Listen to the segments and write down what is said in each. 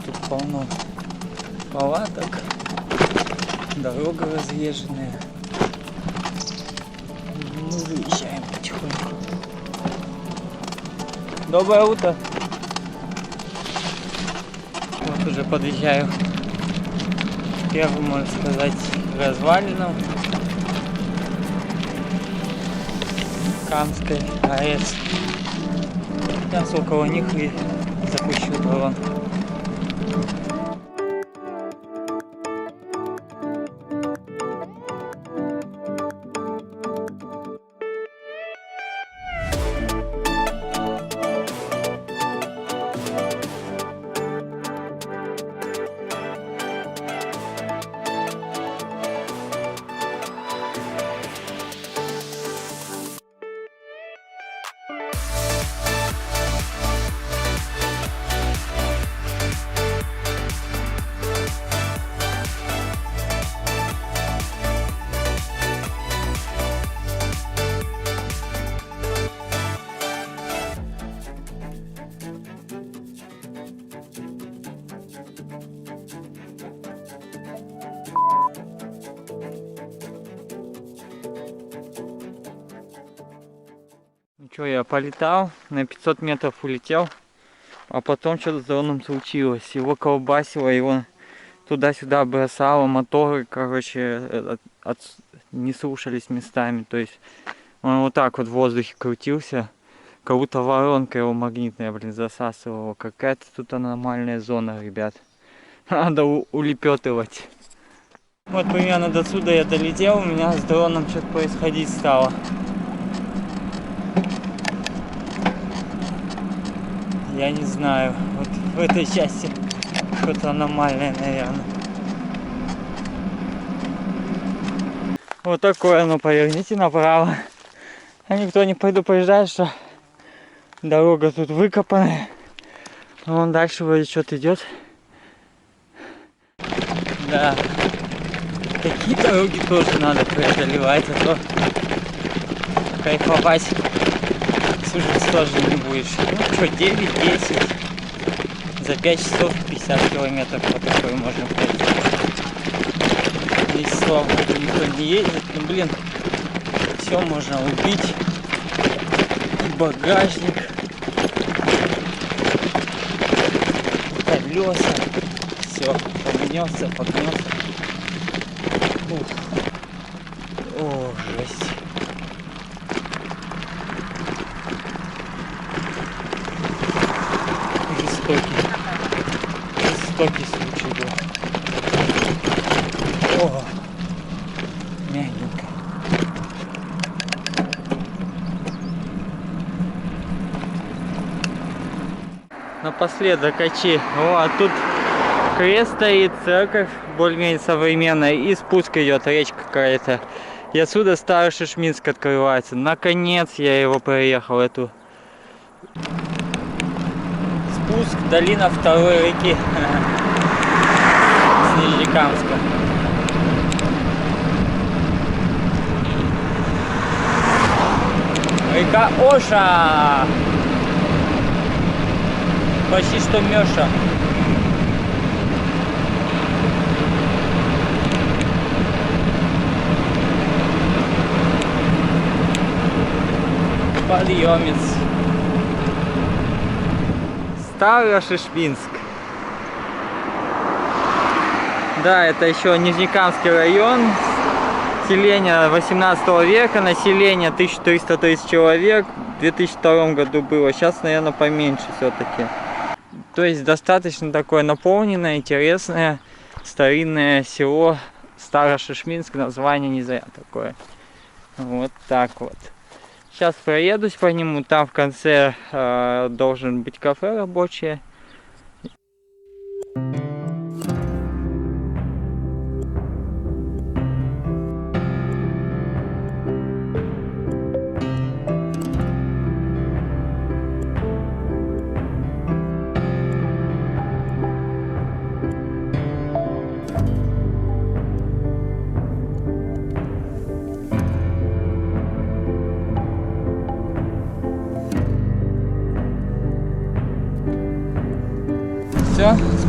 Тут полно палаток, дорога разъезженная. Мы выезжаем потихоньку. Доброе утро! Вот уже подъезжаю к первому, можно сказать, развалинам Камской АЭС. Сейчас около них и запущу дрон. Что, я полетал, на 500 метров улетел, а потом что-то с дроном случилось. Его колбасило, его туда-сюда бросало, моторы, короче, не слушались местами. То есть он вот так вот в воздухе крутился, как будто воронка его магнитная, блин, засасывала. Какая-то тут аномальная зона, ребят. Надо улепетывать. Вот примерно до сюда я долетел, у меня с дроном что-то происходить стало. Я не знаю, вот в этой части что-то аномальное, наверное. Вот такое, ну поверните направо. А никто не предупреждает, что дорога тут выкопанная. Вон дальше вроде что-то идет. Да, такие дороги тоже надо преодолевать, а то кайфовать слушать тоже не будешь. Ну что, 9-10. За 5 часов 50 километров по такой можно пройти. Здесь, слава богу, никто не ездит. Ну блин, все можно убить. И багажник, и колеса. Все, погнется. О, жесть. Жестокий случай был. О, мягенько. Напоследок качи. О, а тут крест стоит, церковь более-менее современная, и спуск идет, речка какая-то. И отсюда Старый Шишминск открывается. Наконец я его проехал, эту спуск, долина второй реки с Нижнекамска. Река Оша. Почти что Мёша. Подъемец. Старый Шишминск. Да, это еще Нижнекамский район. Селение 18 века, население 1330 человек. В 2002 году было. Сейчас, наверное, поменьше все-таки. То есть достаточно такое наполненное, интересное, старинное село Старошишминск. Название не зря такое. Вот так вот. Сейчас проедусь по нему, там в конце должен быть кафе рабочее.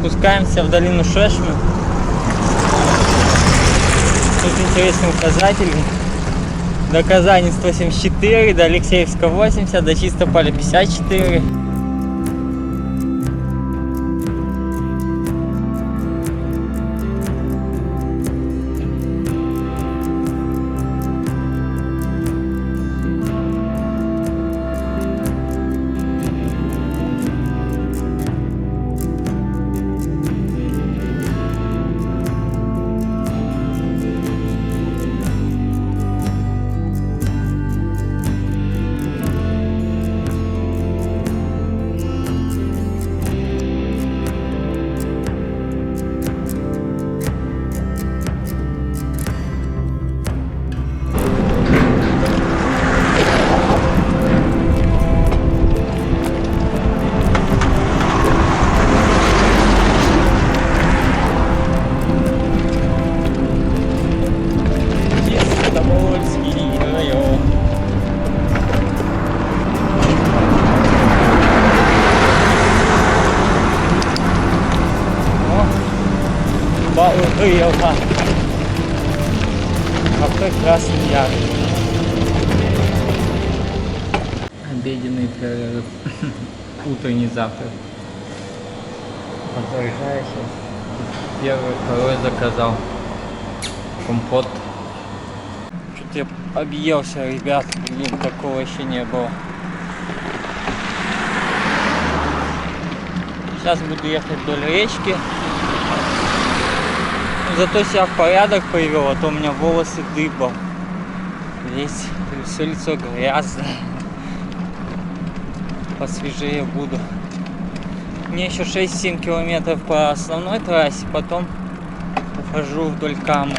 Спускаемся в долину Шешмы. Тут интересные указатели. До Казани 174, до Алексеевска 80, до Чистополя 54. Баурыева. Кафе Красный Яр. Обеденный перерыв. Утренний завтрак. Подзаряжаю сейчас. Первый, второй заказал. Компот. Что-то я объелся, ребят. Блин, такого еще не было. Сейчас буду ехать вдоль речки. Зато себя в порядок привел, а то у меня волосы дыбом. Весь, все лицо грязное. Посвежее буду. Мне еще 6-7 километров по основной трассе, потом ухожу вдоль Камы.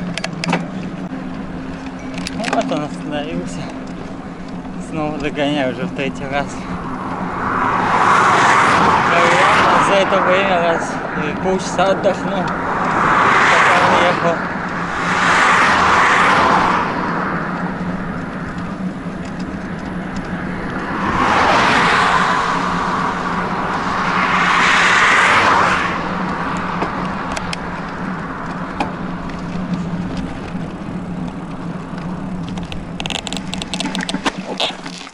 Вот он остановился. Снова догоняю уже в третий раз. За это время раз полчаса отдохну. Ехал.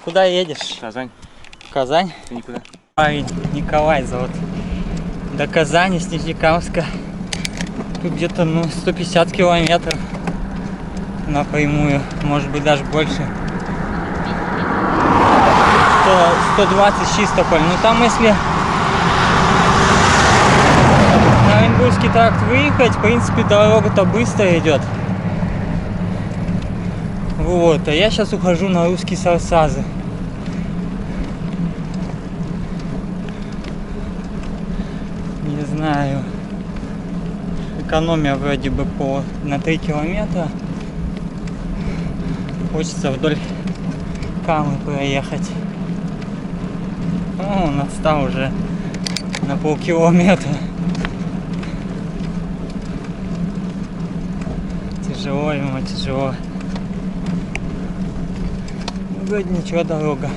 Куда едешь? Казань. Казань? Ты никуда. Парень Николай зовут. До Казани с Нижнекамска. Тут где-то 150 километров напрямую, может быть даже больше. 120 Чистополь. Ну там если на Оренбургский тракт выехать, в принципе дорога-то быстро идет. Вот, а я сейчас ухожу на Русские Сарсазы. Не знаю. Экономия вроде бы на 3 километра. Хочется вдоль Камы проехать. О, он отстал уже на полкилометра. Тяжело ему, тяжело. Вроде ничего, дорога.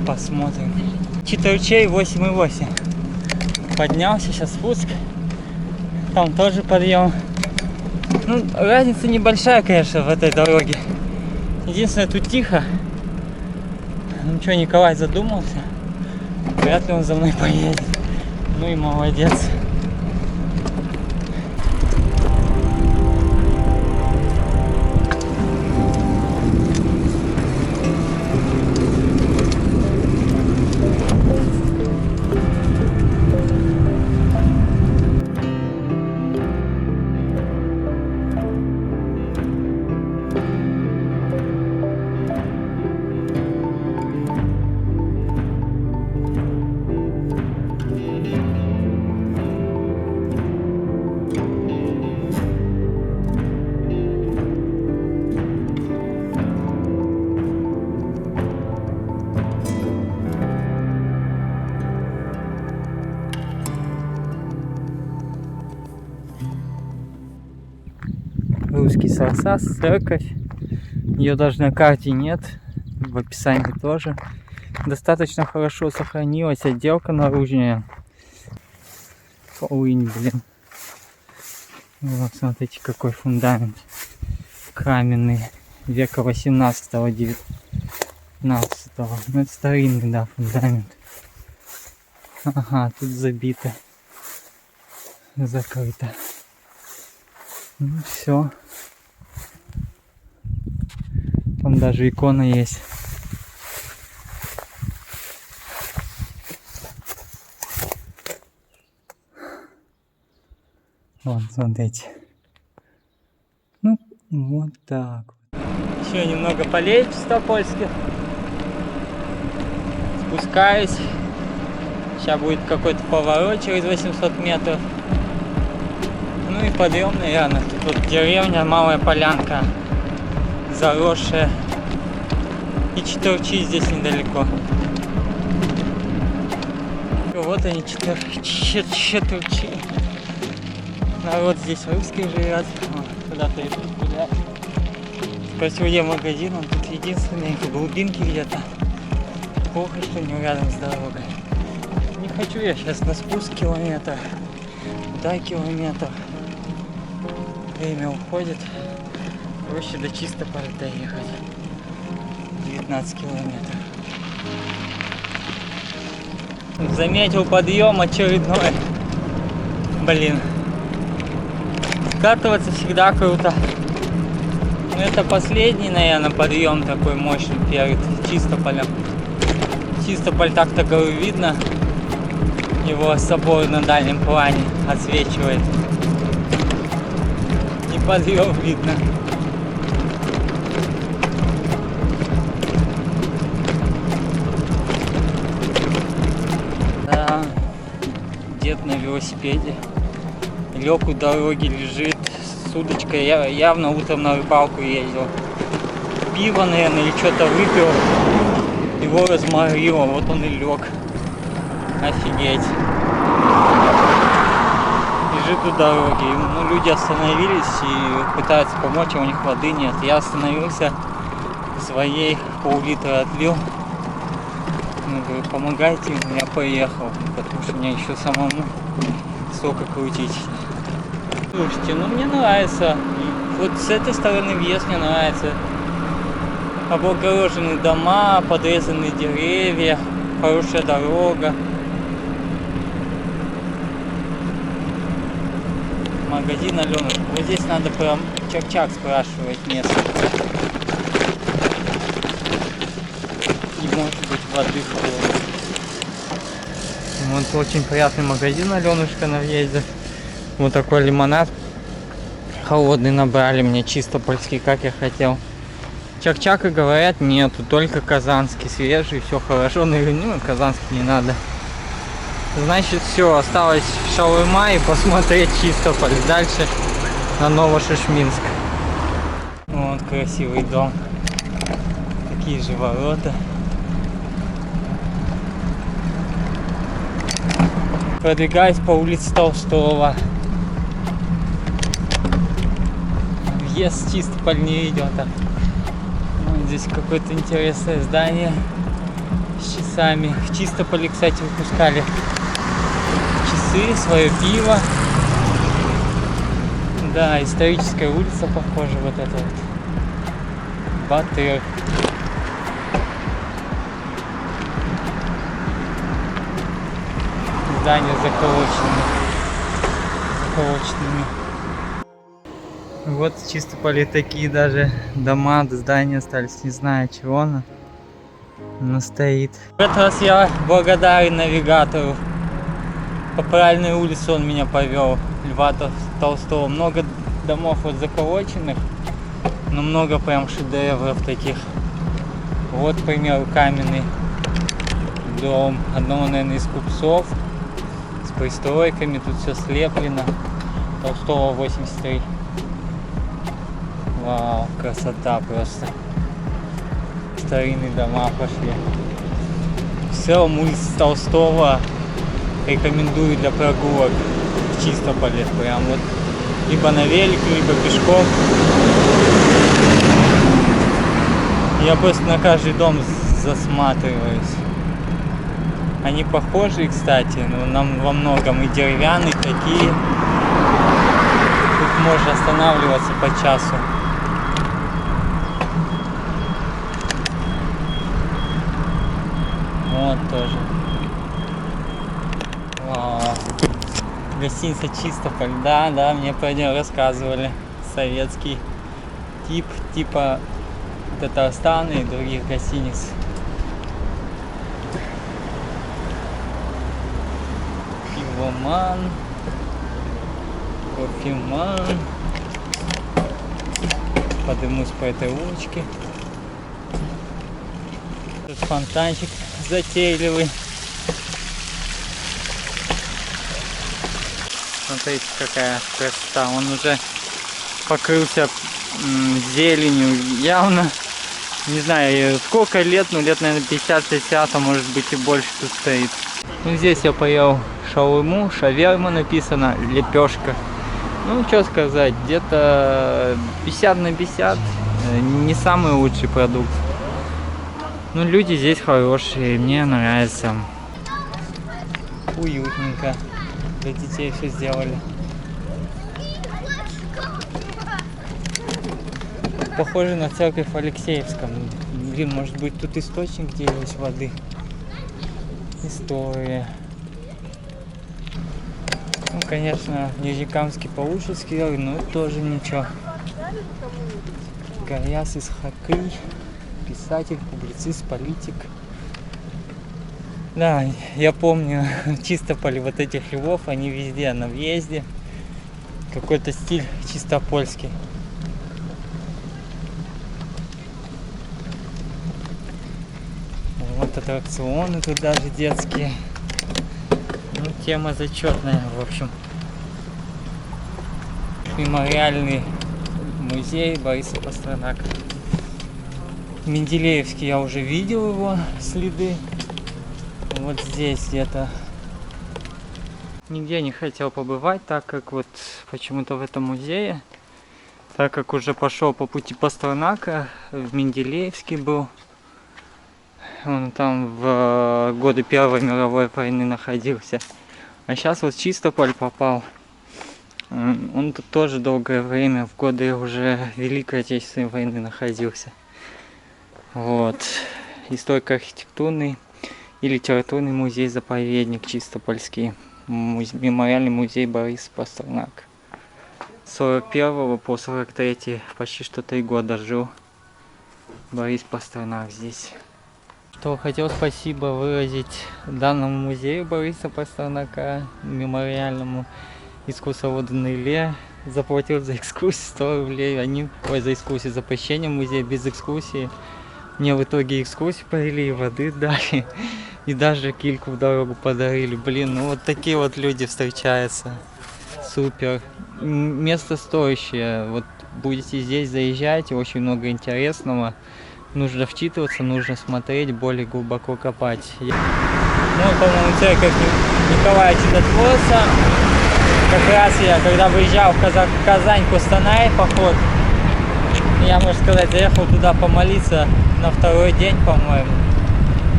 Посмотрим. Читорчей 8,8. Поднялся, сейчас спуск. Там тоже подъем. Ну, разница небольшая, конечно, в этой дороге. Единственное, тут тихо. Ну что, Николай задумался. Вряд ли он за мной поедет. Ну и молодец. Русский Сарсаз, церковь. Ее даже на карте нет, в описании тоже. Достаточно хорошо сохранилась отделка наружная. Полынь, блин. Вот, смотрите, какой фундамент. Каменный. Века 18-го, 19-го. Ну, это старинный, да, фундамент. Ага, тут забито. Закрыто. Ну, все. Там даже икона есть. Вот, смотрите. Ну, вот так. Еще немного полей чистопольских. Спускаюсь. Сейчас будет какой-то поворот через 800 метров. Ну и подъем, наверное. Тут деревня, Малая Полянка. Заросшая. И Четверчи здесь недалеко. Вот они, Четверчи. Народ здесь русские живет. Куда-то идут гулять. Спросил, где магазин, он тут единственный, в глубинке где-то. Плохо, что не рядом с дорогой. Не хочу я сейчас на спуск километр. Туда километр. Время уходит. Проще до Чистополя доехать. 19 километров. Заметил подъем очередной. Блин. Скатываться всегда круто. Но это последний, наверное, подъем такой мощный перед Чистополем. Чистополь так-то, говорю, видно. Его собор на дальнем плане отсвечивает. И подъем видно. Да, дед на велосипеде. Лег у дороги, лежит с удочкой. Я явно утром на рыбалку ездил. Пиво, наверное, или что-то выпил. Его разморило, вот он и лег. Офигеть. Лежит у дороги. Ну, люди остановились и пытаются помочь, а у них воды нет. Я остановился, своей пол-литра отлил. Ну, говорю, помогайте, я поехал, потому что мне еще самому столько крутить. Слушайте, ну мне нравится. Вот с этой стороны въезд мне нравится. Облагороженные дома, подрезанные деревья, хорошая дорога. Магазин Аленушка. Вот здесь надо прям чак-чак спрашивать место. И может быть воды холодной. Вот очень приятный магазин Аленушка на въезде. Вот такой лимонад холодный набрали мне, чистопольский, как я хотел. Чак-чака, говорят, нету, только казанский, свежий, все хорошо. Ну, казанский не надо. Значит, все, осталось шаурма и посмотреть Чистополь. Дальше на Новошишминск. Вот красивый дом. Такие же ворота. Продвигаюсь по улице Толстого. Въезд в Чистополь не идет. Вот здесь какое-то интересное здание с часами. В Чистополе, кстати, выпускали часы, свое пиво. Да, историческая улица похожа, вот это вот. Батыр. Здания заколоченными. Вот в Чистополе такие даже дома, здания остались, не знаю чего но стоит. В этот раз я благодарен навигатору. По правильной улице он меня повел, Льва Толстого. Много домов вот заколоченных, но много прям шедевров таких. Вот, к примеру, каменный дом одного, наверное, из купцов. С пристройками, тут все слеплено. Толстого 83. Вау, красота просто. Старинные дома пошли. В целом улица Толстого рекомендую для прогулок в Чистополе. Прям вот либо на велике, либо пешком. Я просто на каждый дом засматриваюсь. Они похожи, кстати, но нам во многом и деревянные такие. Тут можно останавливаться по часу. Вот тоже. Вау. Гостиница Чистополь. Да, мне про нее рассказывали. Советский тип, типа Татарстана и других гостиниц. Пивоман. Кофеман. Подымусь по этой улочке. Тут фонтанчик затейливый. Смотрите, какая красота. Он уже покрылся зеленью явно. Не знаю, сколько лет, но лет, наверное, 50-60, а может быть и больше тут стоит. Ну, здесь я поел шаурму, шаверма написано, лепешка. Ну, что сказать, где-то 50 на 50. Не самый лучший продукт. Ну, люди здесь хорошие, мне нравится. Уютненько. Для детей все сделали. Похоже на церковь в Алексеевском. Блин, может быть тут источник, где есть воды. История. Ну, конечно, Нижнекамский получше сделали, но тоже ничего. Гаяс Исхакый. Писатель, публицист, политик. Да, я помню Чистополь, вот этих львов, они везде на въезде. Какой-то стиль чистопольский. Вот аттракционы тут даже детские. Ну, тема зачетная, в общем. Мемориальный музей Бориса Пастернака. Менделеевский я уже видел его следы. Вот здесь где-то. Нигде не хотел побывать, так как вот почему-то в этом музее. Так как уже пошел по пути Пастернака, в Менделеевске был. Он там в годы Первой мировой войны находился. А сейчас вот в Чистополь попал. Он тут тоже долгое время, в годы уже Великой Отечественной войны находился. Вот. Историко-архитектурный и литературный музей-заповедник Чистопольский. Мемориальный музей Бориса Пастернака. С 41 по 43 почти что 3 года жил Борис Пастернак здесь. Что хотел спасибо выразить данному музею Бориса Пастернака, мемориальному искусствоводу Неле. Заплатил за экскурсию 100 рублей. За экскурсию, за посещение музея без экскурсии. Мне в итоге экскурсию повели, и воды дали, и даже кильку в дорогу подарили. Блин, ну вот такие вот люди встречаются. Супер. Место стоящее. Вот будете здесь, заезжайте, очень много интересного. Нужно вчитываться, нужно смотреть, более глубоко копать. Ну, по-моему, церковь Николая Чудотворца. Как раз я, когда выезжал в Казань, Кустанай, поход, я, можно сказать, заехал туда помолиться на второй день, по-моему.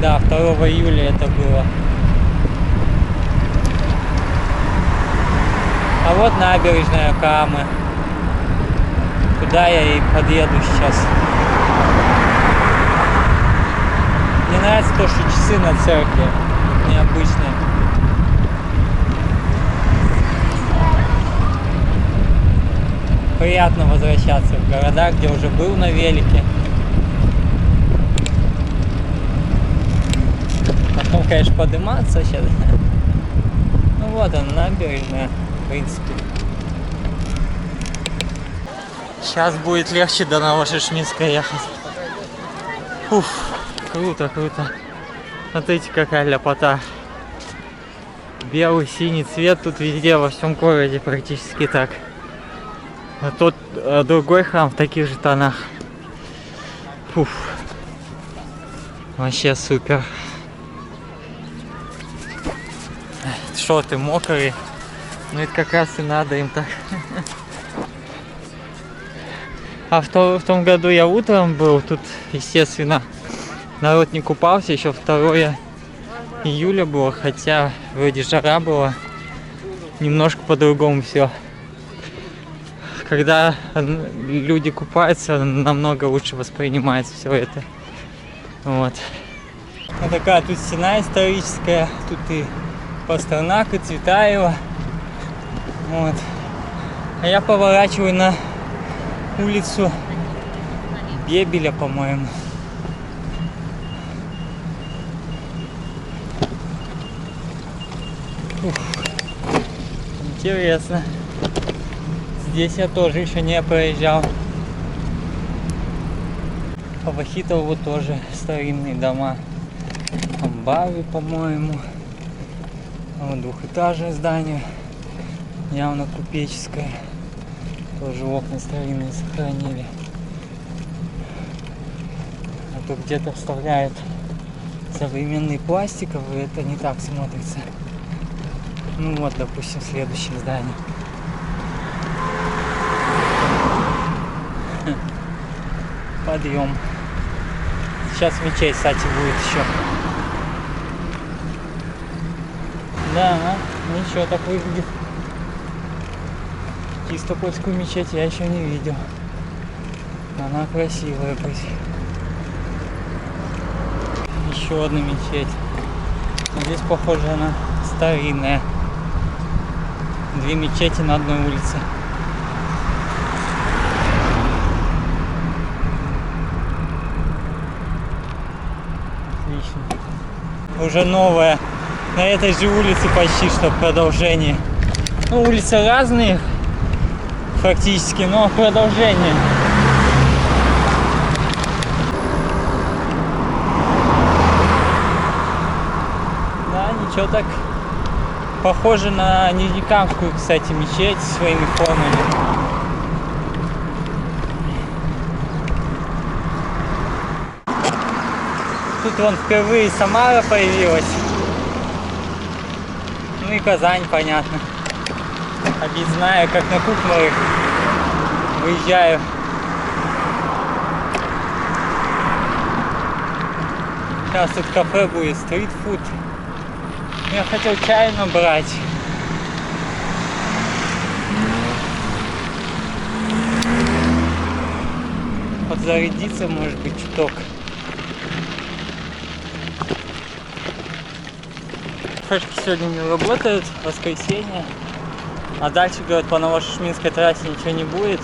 Да, 2 июля это было. А вот набережная Камы. Туда я и подъеду сейчас. Мне нравится то, что часы на церкви необычные. Приятно возвращаться в города, где уже был на велике. Потом, конечно, подниматься сейчас. Ну вот она, набережная, в принципе. Сейчас будет легче до Новошишминска ехать. Уф, круто, круто. Смотрите, какая ляпота. Белый, синий цвет тут везде, во всем городе практически так. А тут другой храм в таких же тонах. Фух. Вообще супер. Шорты мокрые. Ну это как раз и надо им так. А в том году я утром был, тут, естественно, народ не купался, еще второе июля было, хотя вроде жара была. Немножко по-другому все. Когда люди купаются, намного лучше воспринимается все это. Вот. Вот такая тут стена историческая. Тут и Пастернак, и Цветаева. Вот. А я поворачиваю на улицу Бебеля, по-моему. Интересно. Здесь я тоже еще не проезжал. По Вахитову тоже старинные дома. Амбары, по-моему. Вот двухэтажное здание. Явно купеческое. Тоже окна старинные сохранили. А то где-то вставляют современные пластиковые. Это не так смотрится. Ну вот, допустим, следующее здание. Подъем. Сейчас мечеть, кстати, будет еще. Да, ничего, так выглядит. Чистопольскую мечеть я еще не видел. Она красивая. Еще одна мечеть. Здесь, похоже, она старинная. Две мечети на одной улице. Отлично. Уже новая. На этой же улице почти что продолжение. Ну, улицы разные фактически, но продолжение. Да, ничего так. Похоже на Нижнекамскую, кстати, мечеть своими формами. Тут вон впервые Самара появилась. Ну и Казань, понятно. Объездная, как на Кукмары. Выезжаю. Сейчас тут кафе будет, стритфуд. Я хотел чай набрать. Подзарядиться, может быть, чуток. Фрешки сегодня не работают, воскресенье. А дальше, говорят, по Новошишминской трассе ничего не будет.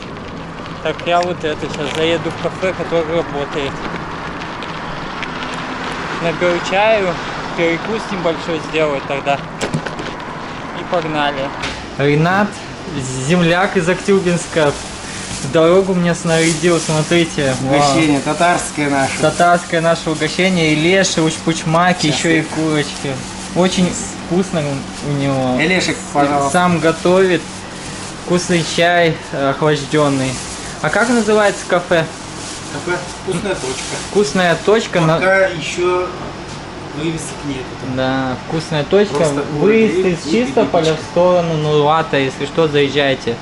Так я вот это сейчас заеду в кафе, которое работает. Наберу чаю, перекус небольшой сделаю тогда. И погнали. Ренат, земляк из Актюбинска, в дорогу меня снарядил, смотрите. Угощение татарское наше. Татарское наше угощение, и леши, учпучмаки, еще и курочки. Очень вкусно у него. Лешек, пожалуйста. Сам готовит. Вкусный чай, охлажденный. А как называется кафе? Кафе «Вкусная точка». Вкусная точка. Пока еще вывесок нет. Да, вкусная точка. Просто Выезд из Чистополя в сторону Нурвата. Если что, заезжайте.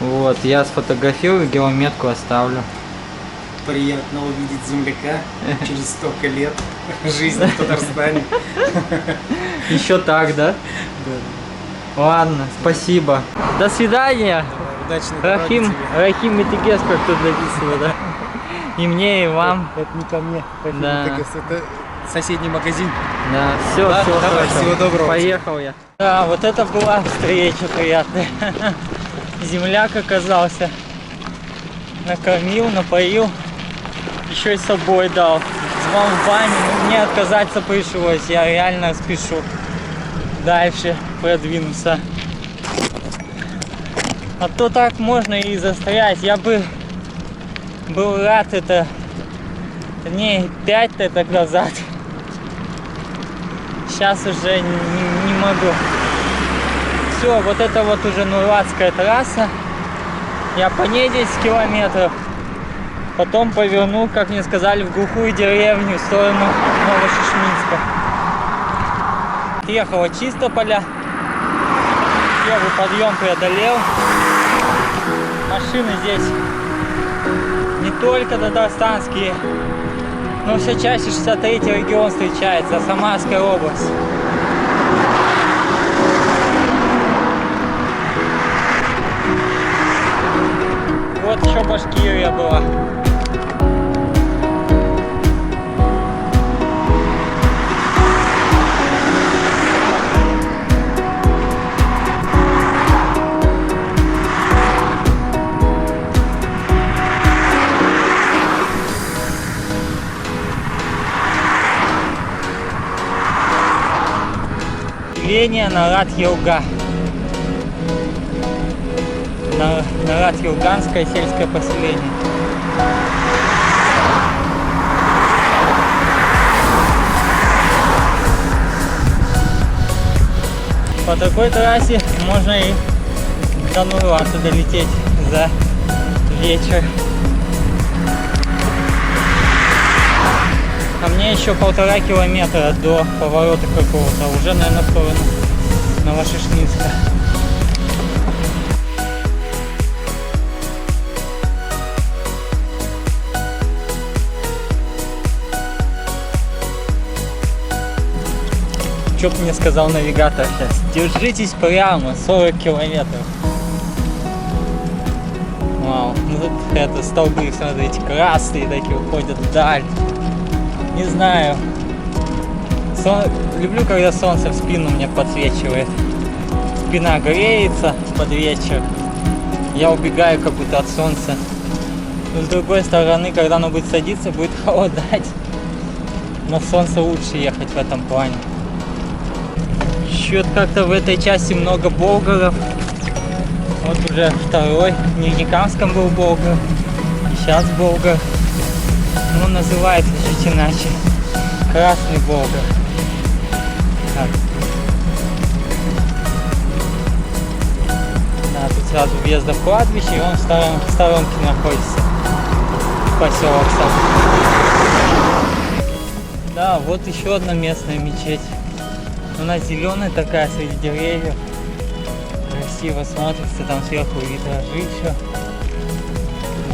Вот, я сфотографирую, геометку оставлю. Приятно увидеть земляка через столько лет жизни в Татарстане. Еще так, да? Да. Ладно, спасибо. До свидания. Удачной Рахим Метегес, как тут написано, да? И мне, и вам. Это не ко мне. Да. Это соседний магазин. Да, все, Да, всего давай, хорошего. всего доброго. Поехал я. Да, вот это была встреча приятная. Земляк оказался. Накормил, напоил. Еще и с собой дал. Звал в баню, но мне отказаться пришлось. Я реально спешу дальше продвинуться. А то так можно и застрять. Я бы был рад это дней 5 так назад. Сейчас уже не могу. Все, вот это вот уже Нурватская трасса. Я по ней 10 километров. Потом повернул, как мне сказали, в глухую деревню в сторону Новошишминска. Ехал от Чистополя. Первый подъем преодолел. Машины здесь не только татарстанские, Но все чаще 63-й регион встречается, Самарская область. Вот еще Башкирия была. Селение Нарат-Елга. Нарат-Елганское сельское поселение. По такой трассе можно и до Нурлата долететь за вечер. А мне еще 1,5 километра до поворота какого-то, уже, наверное, в сторону Новошишминска. Что бы мне сказал навигатор сейчас? Держитесь прямо, 40 километров. Вау, ну тут это столбы, смотрите, красные такие уходят вдаль. Не знаю. Люблю, когда солнце в спину мне подсвечивает. Спина греется под вечер. Я убегаю как будто от солнца. Но с другой стороны, когда оно будет садиться, будет холодать. На солнце лучше ехать в этом плане. Еще как-то в этой части много болгаров. Вот уже второй. В Нижнекамском был болгар. И сейчас болгар. Ну, называется чуть иначе. Красный болгар. Так. Да, тут сразу въезда в кладбище, и он в сторонке находится. Поселок сам. Да, вот еще одна местная мечеть. Она зеленая такая, среди деревьев. Красиво смотрится, там сверху витражи еще.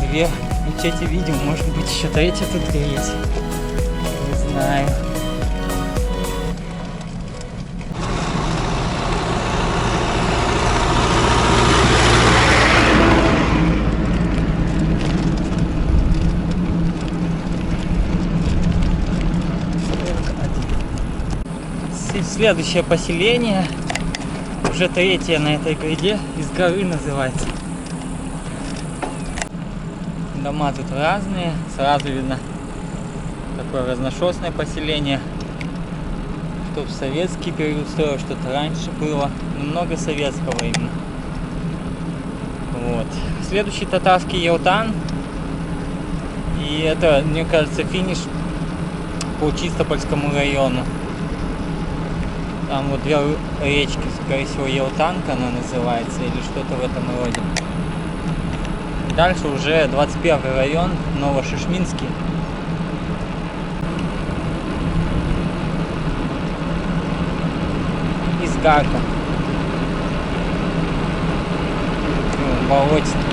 Две мечети видим, может быть еще третья тут есть. Не знаю. Следующее поселение, уже третье на этой гряде, из горы называется. Дома тут разные, сразу видно такое разношерстное поселение. Что в советский период строил, что-то раньше было, много советского именно. Вот. Следующий татарский Елтан. И это, мне кажется, финиш по Чистопольскому району. Там вот две речки, скорее всего, Елтанка она называется, или что-то в этом роде. Дальше уже 21 район, Новошишминский. Изгарка.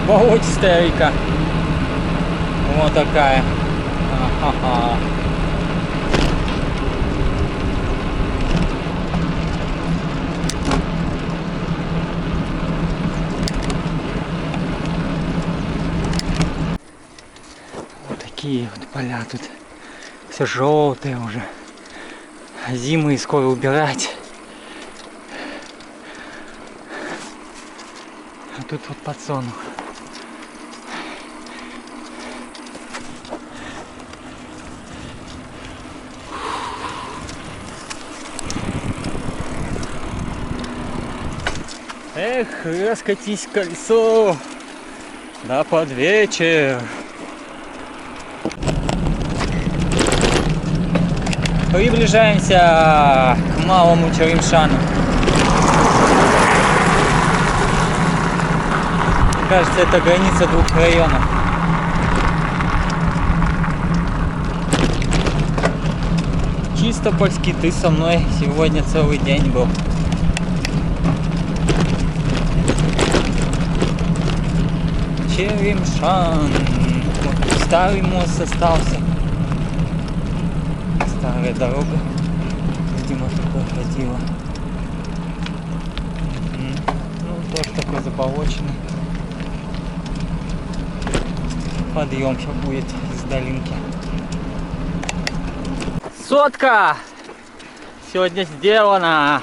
Болотистая река. Вот такая. Ага. Такие вот поля тут, все желтые уже, зимы скоро убирать. А тут вот подсолнух. Эх, раскатись колесо, да под вечер. Приближаемся к Малому Черемшану. Кажется, это граница двух районов. Чистопольский, ты со мной сегодня целый день был. Черемшан. Вот старый мост остался. старая дорога. Видимо, такое ходила. Ну, тоже такой заболоченный. Подъем сейчас будет из долинки. Сотка! Сегодня сделано!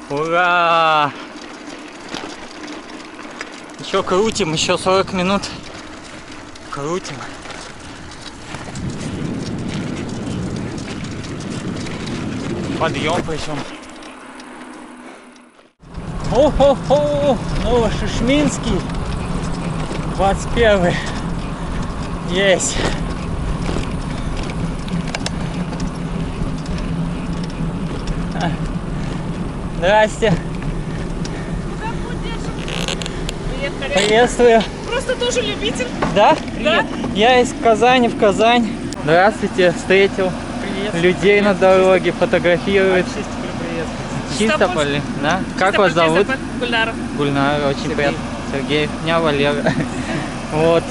Ура! Еще крутим, еще 40 минут. Крутим. Подъем причем. О-хо-хо! Новошишминский. 21. Есть. Здрасте. Куда будешь? Приехали. Приветствую. Просто тоже любитель. Да? Да. Я из Казани в Казань. Здравствуйте. Встретил людей на дороге, фотографирует. Чистополь, да? Как вас зовут? Гульнара. Гульнара, очень приятно. Сергей. Меня Валера. Вот.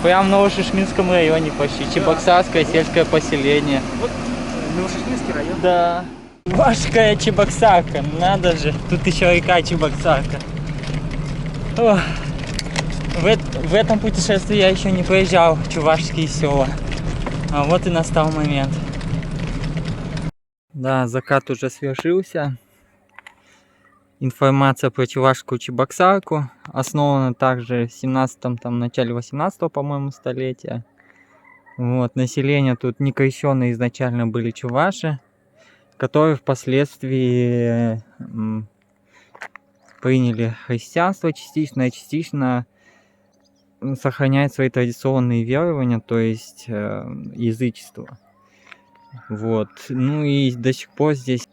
Прям в Новошишминском районе почти. Чебоксарское сельское поселение. Вот Новошишминский район. Да. Чувашская Чебоксарка. Надо же. Тут еще река Чебоксарка. Ох. В этом путешествии я еще не проезжал чувашские села. А вот и настал момент. Да, закат уже свершился. Информация про чувашскую Чебоксарку основана также в 17-м, там, начале 18-го, по-моему, столетия. Вот, население тут не крещенные изначально были чуваши, которые впоследствии приняли христианство частично, и частично сохраняют свои традиционные верования, то есть язычество. Вот. Ну и до сих пор здесь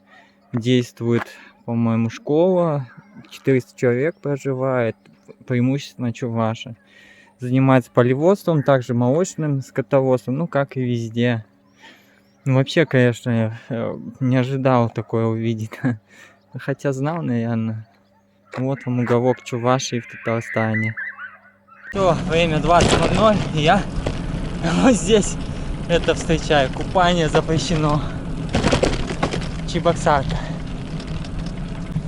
действует, по-моему, школа. 400 человек проживает, преимущественно чуваши. Занимается полеводством, также молочным скотоводством, ну как и везде. Ну, вообще, конечно, я не ожидал такое увидеть. Хотя знал, наверное. Вот вам уголок Чувашии в Татарстане. Все, время 20:00, и я вот здесь это встречаю. Купание запрещено. Чебоксарка.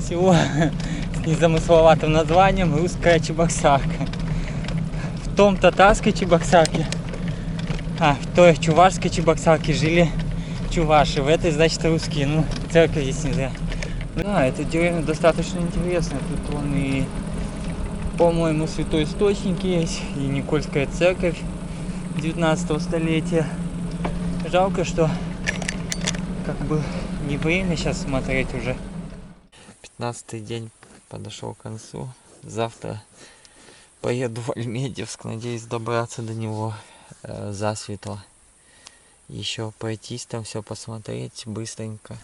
Село с незамысловатым названием Русская Чебоксарка. В том татарской Чебоксарке, в той чувашской Чебоксарке жили чуваши. В этой, значит, русские. Ну, церковь здесь не зря. Да, эта деревня достаточно интересная. Тут он и, по-моему, святой источник есть, и Никольская церковь 19 столетия. Жалко, что как бы не время сейчас смотреть уже. 15-й день подошел к концу. Завтра поеду в Альмедьевск. Надеюсь добраться до него засветло. Еще пройтись там, все посмотреть быстренько.